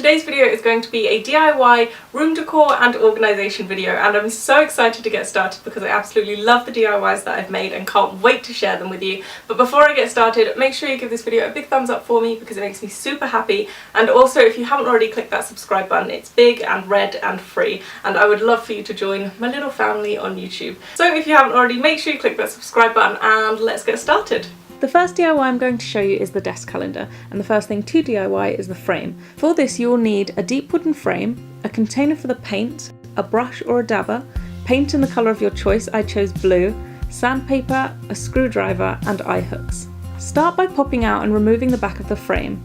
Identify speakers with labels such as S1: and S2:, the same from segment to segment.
S1: today's video is going to be a DIY room decor and organisation video, and I'm so excited to get started because I absolutely love the DIYs that I've made and can't wait to share them with you. But before I get started, make sure you give this video a big thumbs up for me because it makes me super happy, and also if you haven't already clicked that subscribe button, it's big and red and free, and I would love for you to join my little family on YouTube. So if you haven't already, make sure you click that subscribe button and let's get started. The first DIY I'm going to show you is the desk calendar, and the first thing to DIY is the frame. For this you will need a deep wooden frame, a container for the paint, a brush or a dabber, paint in the colour of your choice, I chose blue, sandpaper, a screwdriver and eye hooks. Start by popping out and removing the back of the frame.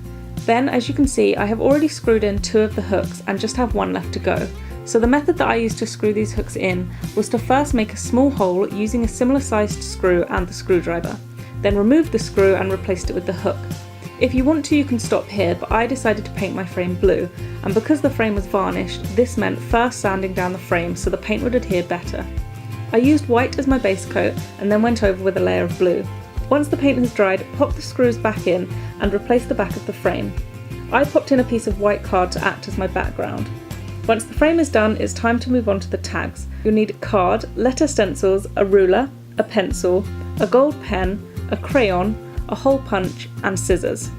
S1: Then, as you can see, I have already screwed in 2 of the hooks and just have 1 left to go. So the method that I used to screw these hooks in was to first make a small hole using a similar sized screw and the screwdriver. Then removed the screw and replaced it with the hook. If you want to, you can stop here, but I decided to paint my frame blue, and because the frame was varnished, this meant first sanding down the frame so the paint would adhere better. I used white as my base coat and then went over with a layer of blue. Once the paint has dried, pop the screws back in and replace the back of the frame. I popped in a piece of white card to act as my background. Once the frame is done, it's time to move on to the tags. You'll need a card, letter stencils, a ruler, a pencil, a gold pen, a crayon, a hole punch and scissors.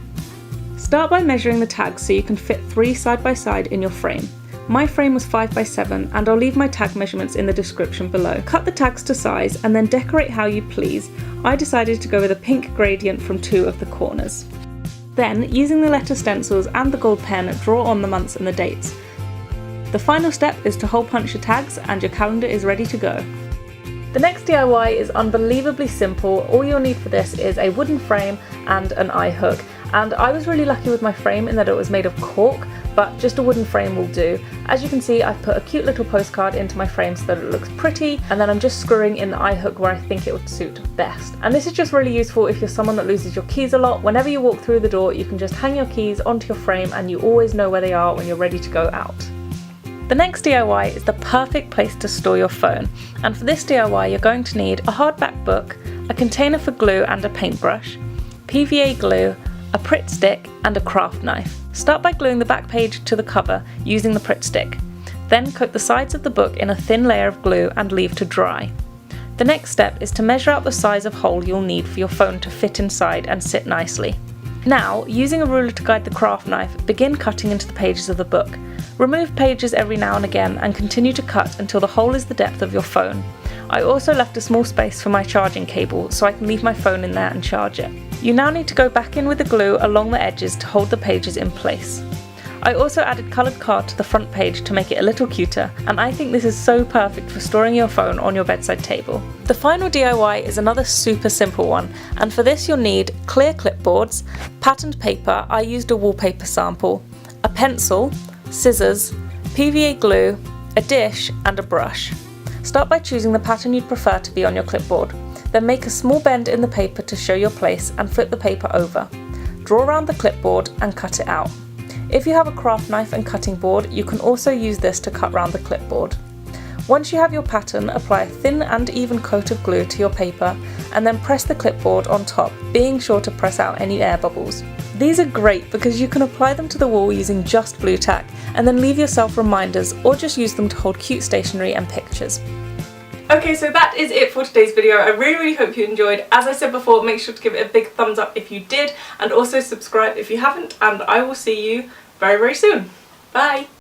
S1: Start by measuring the tags so you can fit 3 side by side in your frame. My frame was 5 by 7 and I'll leave my tag measurements in the description below. Cut the tags to size and then decorate how you please. I decided to go with a pink gradient from 2 of the corners. Then, using the letter stencils and the gold pen, draw on the months and the dates. The final step is to hole punch your tags and your calendar is ready to go. The next DIY is unbelievably simple. All you'll need for this is a wooden frame and an eye hook. And I was really lucky with my frame in that it was made of cork, but just a wooden frame will do. As you can see, I've put a cute little postcard into my frame so that it looks pretty, and then I'm just screwing in the eye hook where I think it would suit best. And this is just really useful if you're someone that loses your keys a lot. Whenever you walk through the door, you can just hang your keys onto your frame and you always know where they are when you're ready to go out. The next DIY is the perfect place to store your phone, and for this DIY you're going to need a hardback book, a container for glue and a paintbrush, PVA glue, a Pritt stick and a craft knife. Start by gluing the back page to the cover using the Pritt stick. Then coat the sides of the book in a thin layer of glue and leave to dry. The next step is to measure out the size of hole you'll need for your phone to fit inside and sit nicely. Now, using a ruler to guide the craft knife, begin cutting into the pages of the book. Remove pages every now and again and continue to cut until the hole is the depth of your phone. I also left a small space for my charging cable so I can leave my phone in there and charge it. You now need to go back in with the glue along the edges to hold the pages in place. I also added coloured card to the front page to make it a little cuter, and I think this is so perfect for storing your phone on your bedside table. The final DIY is another super simple one, and for this you'll need clear clipboards, patterned paper, I used a wallpaper sample, a pencil, scissors, PVA glue, a dish and a brush. Start by choosing the pattern you'd prefer to be on your clipboard. Then make a small bend in the paper to show your place and flip the paper over. Draw around the clipboard and cut it out. If you have a craft knife and cutting board, you can also use this to cut round the clipboard. Once you have your pattern, apply a thin and even coat of glue to your paper and then press the clipboard on top, being sure to press out any air bubbles. These are great because you can apply them to the wall using just blue tack and then leave yourself reminders or just use them to hold cute stationery and pictures. Okay, so that is it for today's video. I really hope you enjoyed. As I said before, make sure to give it a big thumbs up if you did and also subscribe if you haven't, and I will see you very soon. Bye!